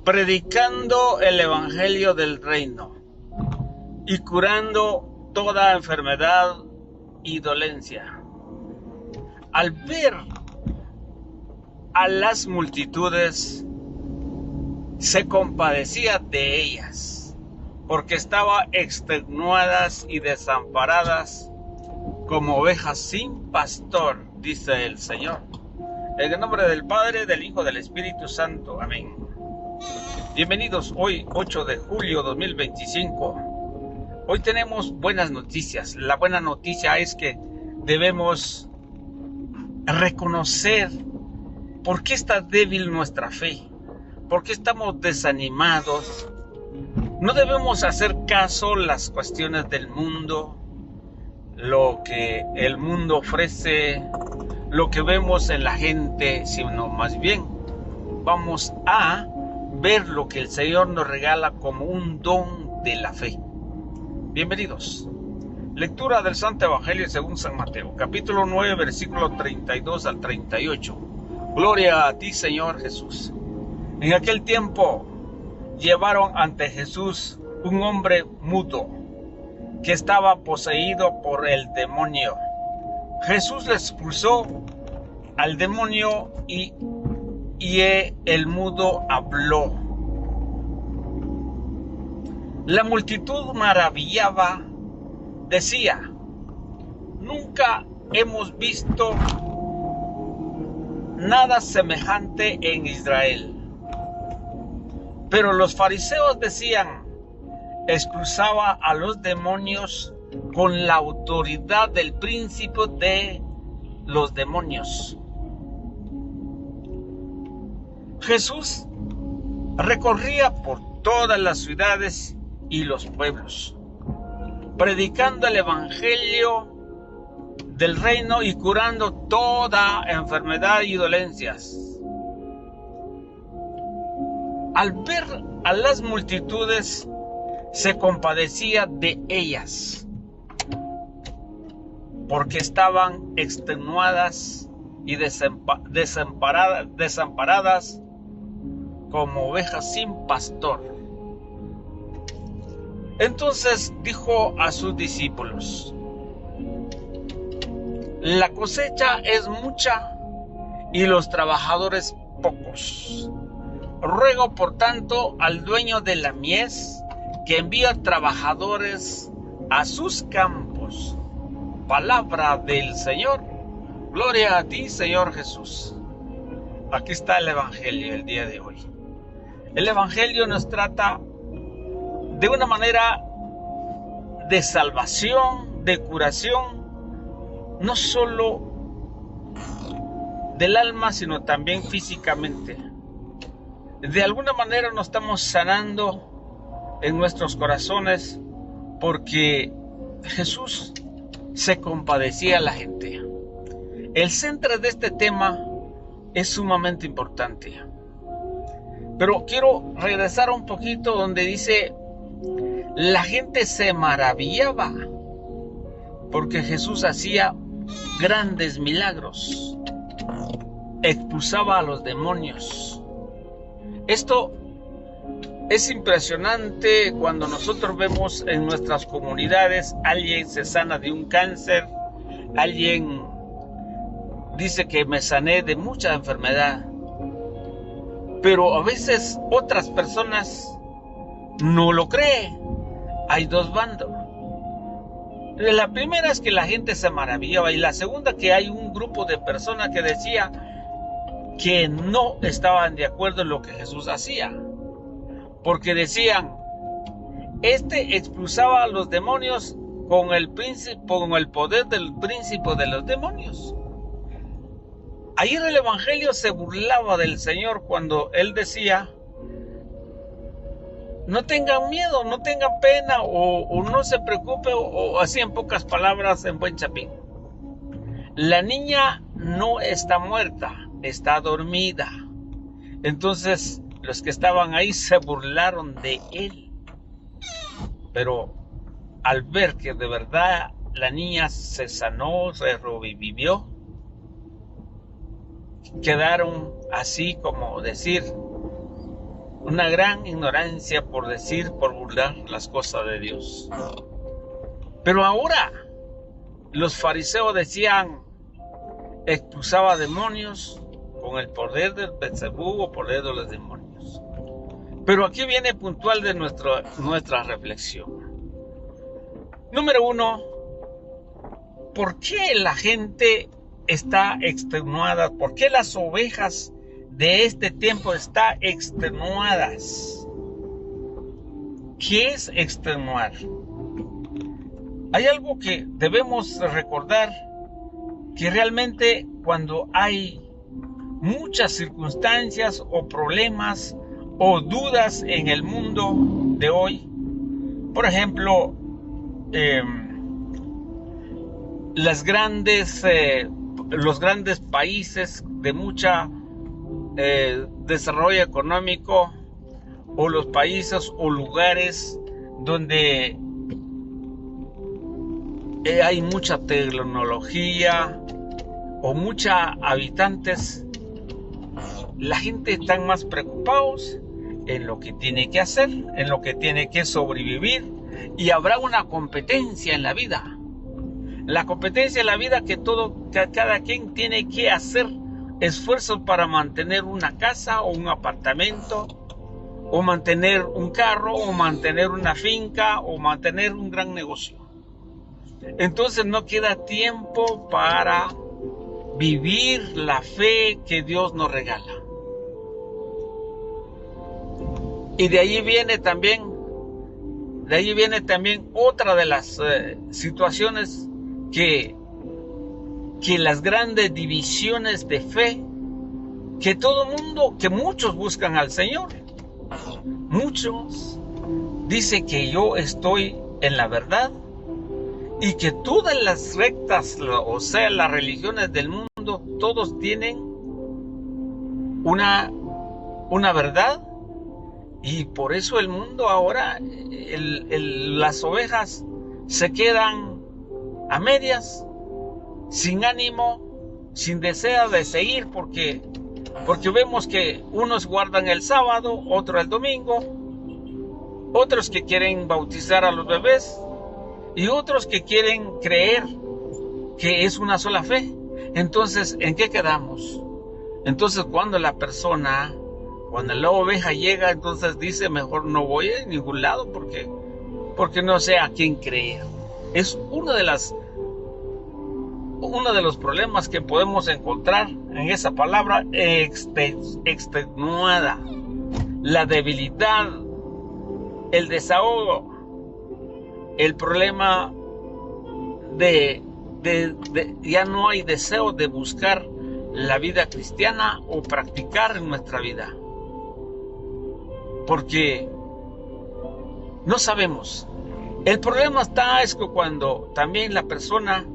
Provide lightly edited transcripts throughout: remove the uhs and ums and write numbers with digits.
predicando el evangelio del reino y curando toda enfermedad y dolencia. Al ver a las multitudes, se compadecía de ellas, porque estaban extenuadas y desamparadas como ovejas sin pastor, dice el Señor. En el nombre del Padre, del Hijo, del Espíritu Santo. Amén. Bienvenidos hoy, 8 de julio 2025. Hoy tenemos buenas noticias. La buena noticia es que debemos reconocer por qué está débil nuestra fe, por qué estamos desanimados. No debemos hacer caso a las cuestiones del mundo, lo que el mundo ofrece, lo que vemos en la gente, sino más bien vamos a ver lo que el Señor nos regala como un don de la fe. Bienvenidos. Lectura del Santo Evangelio según San Mateo, capítulo 9, versículo 32 al 38. Gloria a ti, Señor Jesús. En aquel tiempo llevaron ante Jesús un hombre mudo que estaba poseído por el demonio. Jesús le expulsó al demonio y el mudo habló. La multitud maravillaba, decía: nunca hemos visto nada semejante en Israel. Pero los fariseos decían: expulsaba a los demonios con la autoridad del príncipe de los demonios. Jesús recorría por todas las ciudades y los pueblos, predicando el evangelio del reino y curando toda enfermedad y dolencias. Al ver a las multitudes, se compadecía de ellas, porque estaban extenuadas y desamparadas como ovejas sin pastor. Entonces dijo a sus discípulos: la cosecha es mucha y los trabajadores pocos. Ruego por tanto al dueño de la mies que envíe trabajadores a sus campos. Palabra del Señor. Gloria a ti, Señor Jesús. Aquí está el Evangelio el día de hoy. El Evangelio nos trata de una manera de salvación, de curación, no solo del alma, sino también físicamente. De alguna manera nos estamos sanando en nuestros corazones porque Jesús se compadecía a la gente. El centro de este tema es sumamente importante. Pero quiero regresar un poquito donde dice: la gente se maravillaba porque Jesús hacía grandes milagros, expulsaba a los demonios. Esto es impresionante cuando nosotros vemos en nuestras comunidades alguien se sana de un cáncer, alguien dice que me sané de mucha enfermedad, pero a veces otras personas no lo creen. Hay dos bandos. La primera es que la gente se maravillaba y la segunda que hay un grupo de personas que decía que no estaban de acuerdo en lo que Jesús hacía, porque decían: este expulsaba a los demonios con el poder del príncipe de los demonios. Ayer el Evangelio se burlaba del Señor cuando Él decía: no tengan miedo, no tengan pena, o no se preocupe, o así en pocas palabras, en buen chapín. La niña no está muerta, está dormida. Entonces los que estaban ahí se burlaron de Él. Pero al ver que de verdad la niña se sanó, se revivió, quedaron así como decir: una gran ignorancia, por burlar las cosas de Dios. Pero ahora los fariseos decían, expulsaba demonios con el poder del Beelzebú o poder de los demonios. Pero aquí viene puntual de nuestra reflexión. Número 1, ¿por qué la gente está extenuada? ¿Por qué las ovejas de este tiempo están extenuadas? ¿Qué es extenuar? Hay algo que debemos recordar, que realmente cuando hay muchas circunstancias o problemas o dudas en el mundo de hoy, por ejemplo, los grandes países de mucha desarrollo económico, o los países o lugares donde hay mucha tecnología o muchos habitantes, la gente está más preocupados en lo que tiene que hacer, en lo que tiene que sobrevivir, y habrá una competencia en la vida. La competencia en la vida que cada quien tiene que hacer esfuerzos para mantener una casa o un apartamento, o mantener un carro, o mantener una finca, o mantener un gran negocio. Entonces no queda tiempo para vivir la fe que Dios nos regala. Y de ahí viene también otra de las situaciones que las grandes divisiones de fe, que muchos buscan al Señor. Muchos dicen que yo estoy en la verdad, y que todas las sectas, o sea, las religiones del mundo, todos tienen una verdad, y por eso el mundo ahora, las ovejas se quedan a medias, sin ánimo, sin deseo de seguir, porque vemos que unos guardan el sábado, otros el domingo, otros que quieren bautizar a los bebés, y otros que quieren creer que es una sola fe. Entonces, ¿en qué quedamos? Entonces, cuando la oveja llega, entonces dice, mejor no voy a ningún lado porque no sé a quién creer. Es uno de los problemas que podemos encontrar en esa palabra, extenuada, la debilidad, el desahogo, el problema de ya no hay deseo de buscar la vida cristiana o practicar en nuestra vida, porque no sabemos. El problema es que cuando también la persona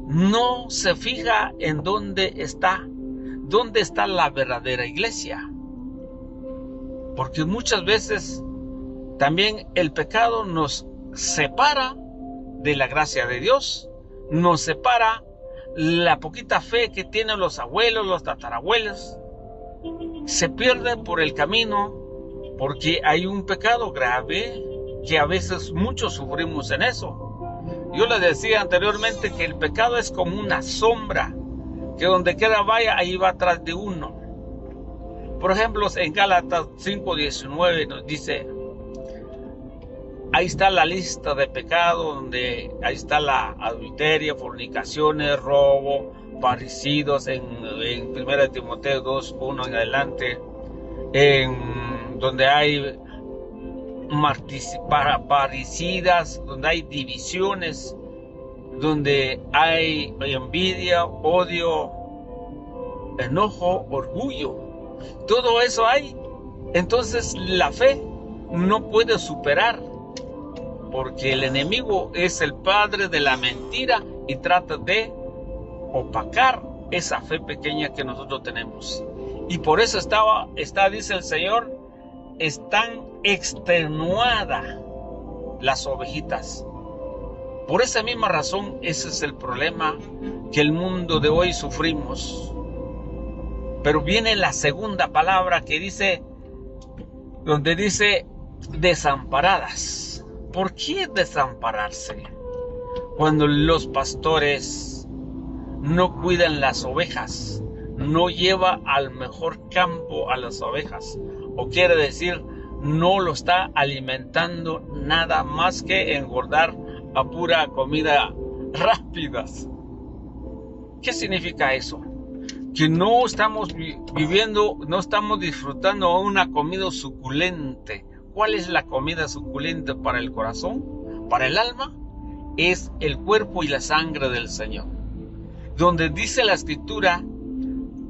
no se fija en dónde está la verdadera iglesia, porque muchas veces también el pecado nos separa de la gracia de Dios, nos separa la poquita fe que tienen los abuelos, los tatarabuelos, se pierde por el camino, porque hay un pecado grave que a veces muchos sufrimos en eso. Yo les decía anteriormente que el pecado es como una sombra, que donde quiera vaya, ahí va atrás de uno. Por ejemplo, en Gálatas 5:19 nos dice, ahí está la lista de pecados, donde ahí está la adulteria, fornicaciones, robo, parricidos, en 1 Timoteo 2:1 en adelante, donde hay parricidas, donde hay divisiones, donde hay envidia, odio, enojo, orgullo. Todo eso hay. Entonces la fe no puede superar, porque el enemigo es el padre de la mentira y trata de opacar esa fe pequeña que nosotros tenemos. Y por eso dice el Señor, están extenuadas las ovejitas. Por esa misma razón, ese es el problema que el mundo de hoy sufrimos. Pero viene la segunda palabra que dice, donde dice desamparadas. ¿Por qué desampararse? Cuando los pastores no cuidan las ovejas, no lleva al mejor campo a las ovejas, o quiere decir, no lo está alimentando nada más que engordar a pura comida rápidas. ¿Qué significa eso? Que no estamos viviendo, no estamos disfrutando una comida suculente. ¿Cuál es la comida suculenta para el corazón? Para el alma, es el cuerpo y la sangre del Señor. Donde dice la Escritura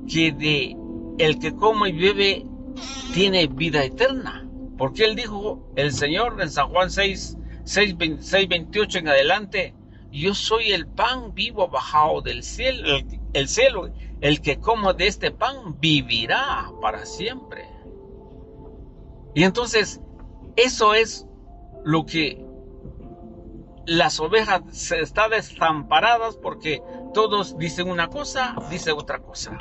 que de el que come y bebe tiene vida eterna. Porque Él dijo, el Señor, en San Juan 6:28 en adelante, yo soy el pan vivo bajado del cielo, el cielo. El que coma de este pan vivirá para siempre. Y entonces, eso es lo que las ovejas se están desamparadas, porque todos dicen una cosa, dicen otra cosa.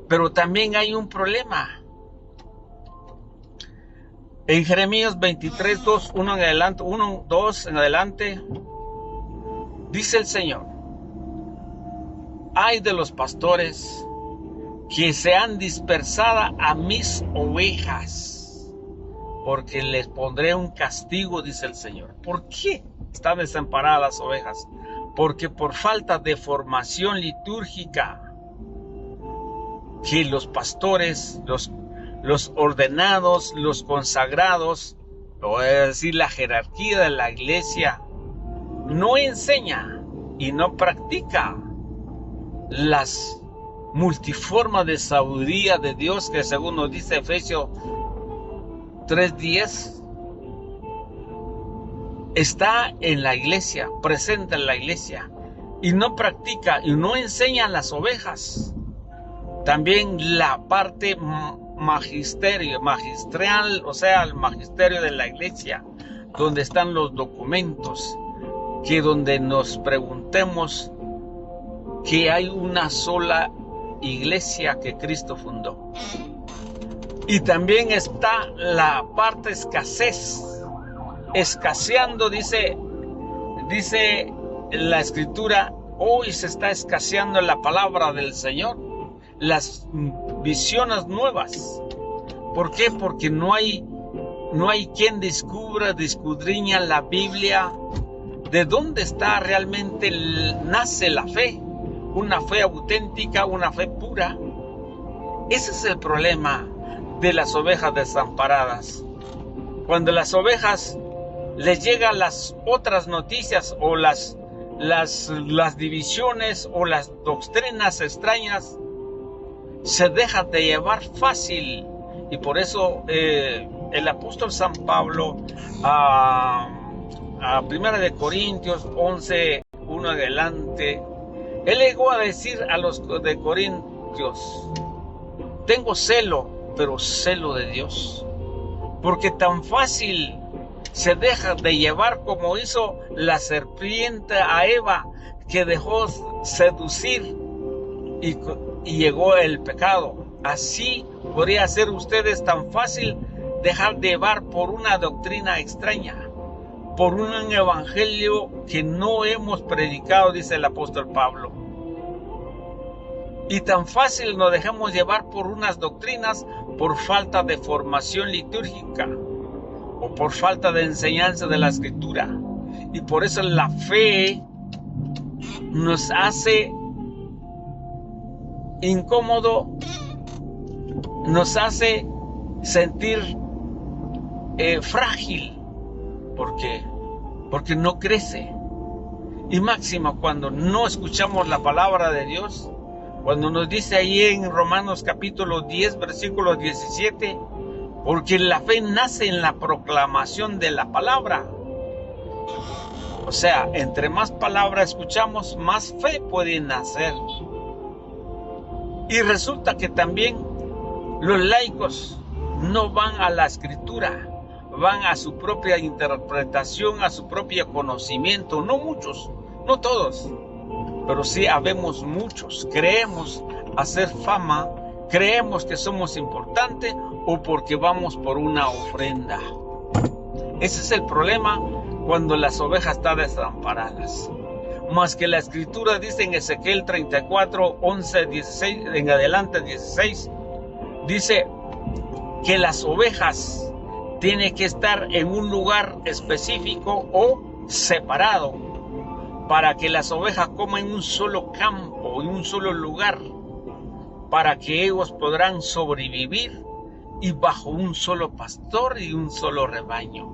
Pero también hay un problema. En Jeremías 23:2, 1 en adelante, 1, 2 en adelante, dice el Señor: ay de los pastores que se han dispersado a mis ovejas, porque les pondré un castigo, dice el Señor. ¿Por qué están desamparadas las ovejas? Porque por falta de formación litúrgica, que los pastores, los ordenados, los consagrados, voy a decir la jerarquía de la iglesia, no enseña y no practica las multiformas de sabiduría de Dios, que según nos dice Efesios 3:10, está en la iglesia, presente en la iglesia, y no practica y no enseña a las ovejas. También la parte magistral, o sea, el magisterio de la iglesia, donde están los documentos, que donde nos preguntemos que hay una sola iglesia que Cristo fundó. Y también está la parte escaseando, dice la Escritura, hoy se está escaseando la palabra del Señor, las visiones nuevas. ¿Por qué? Porque no hay quien escudriña la Biblia, de dónde está realmente nace la fe, una fe auténtica, una fe pura. Ese es el problema de las ovejas desamparadas. Cuando las ovejas les llegan las otras noticias o las divisiones o las doctrinas extrañas, se dejan de llevar fácil. Y por eso el apóstol San Pablo a 1 Corintios 11, 1 adelante, él llegó a decir a los de Corintios: tengo celo, pero celo de Dios, porque tan fácil se deja de llevar como hizo la serpiente a Eva, que dejó seducir y llegó el pecado. Así podría ser ustedes tan fácil dejar de llevar por una doctrina extraña, por un evangelio que no hemos predicado, dice el apóstol Pablo. Y tan fácil nos dejamos llevar por unas doctrinas por falta de formación litúrgica o por falta de enseñanza de la Escritura. Y por eso la fe nos hace incómodo, nos hace sentir frágil. ¿Por qué? Porque no crece. Y máximo cuando no escuchamos la palabra de Dios, cuando nos dice ahí en Romanos capítulo 10, versículo 17, porque la fe nace en la proclamación de la palabra. O sea, entre más palabra escuchamos, más fe puede nacer. Y resulta que también los laicos no van a la Escritura, van a su propia interpretación, a su propio conocimiento. No muchos, no todos, pero sí habemos muchos. Creemos hacer fama, creemos que somos importantes o porque vamos por una ofrenda. Ese es el problema cuando las ovejas están desamparadas. Más que la escritura dice en Ezequiel 34, 11, 16, en adelante 16, dice que las ovejas tienen que estar en un lugar específico o separado para que las ovejas coman en un solo campo, en un solo lugar, para que ellos podrán sobrevivir y bajo un solo pastor y un solo rebaño.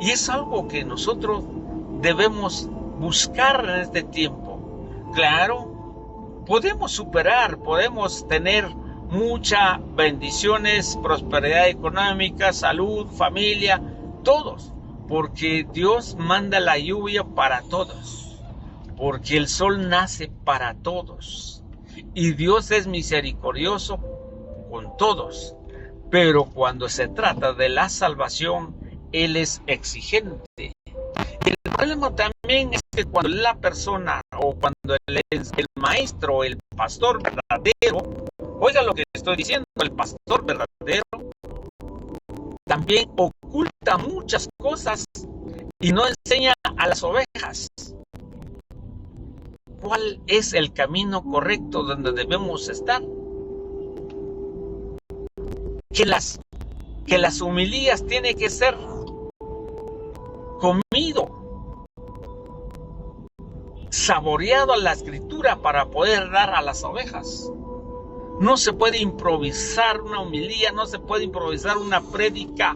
Y es algo que nosotros debemos buscar en este tiempo. Claro, podemos superar, podemos tener muchas bendiciones, prosperidad económica, salud, familia, todos, porque Dios manda la lluvia para todos, porque el sol nace para todos y Dios es misericordioso con todos, pero cuando se trata de la salvación, Él es exigente. El problema también es que cuando la persona o cuando el maestro, el pastor verdadero, oiga lo que estoy diciendo, el pastor verdadero también oculta muchas cosas y no enseña a las ovejas cuál es el camino correcto donde debemos estar. Que las homilías tienen que ser comido, saboreado a la escritura para poder dar a las ovejas. No se puede improvisar una homilía, no se puede improvisar una prédica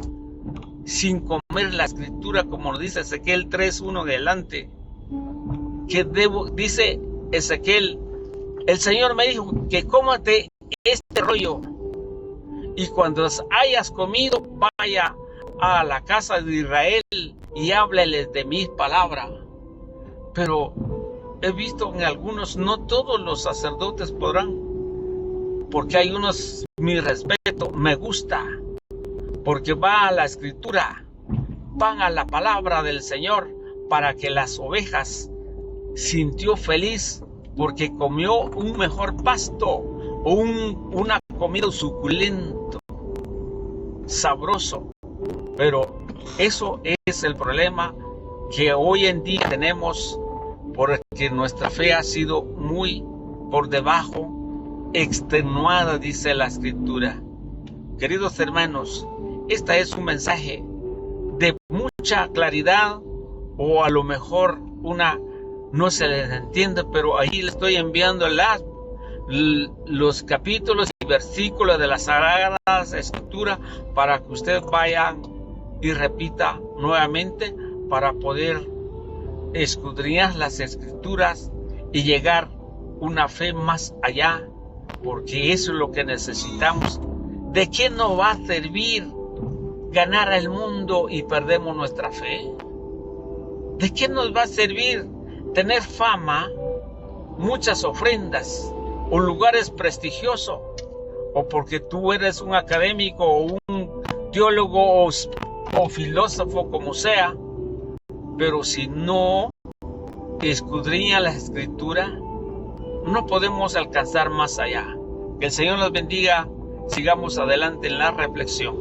sin comer la escritura, como lo dice Ezequiel 3:1 adelante. Dice Ezequiel, el Señor me dijo que cómate este rollo y cuando hayas comido, vaya a la casa de Israel y hábleles de mis palabras. Pero he visto en algunos, no todos los sacerdotes podrán, porque hay unos, mi respeto, me gusta, porque va a la escritura, van a la palabra del Señor, para que las ovejas sintió feliz porque comió un mejor pasto o una comida suculento, sabroso. Pero eso es el problema que hoy en día tenemos, porque nuestra fe ha sido muy por debajo, extenuada, dice la escritura. Queridos hermanos, este es un mensaje de mucha claridad, o a lo mejor no se les entiende, pero ahí le estoy enviando los capítulos y versículos de las Sagradas Escrituras para que usted vaya y repita nuevamente para poder escudriñar las Escrituras y llegar a una fe más allá, porque eso es lo que necesitamos. ¿De qué nos va a servir ganar el mundo y perdemos nuestra fe? ¿De qué nos va a servir tener fama, muchas ofrendas o lugares prestigiosos, o porque tú eres un académico o un teólogo o filósofo, como sea, pero si no escudriña la escritura, no podemos alcanzar más allá? Que el Señor nos bendiga. Sigamos adelante en la reflexión.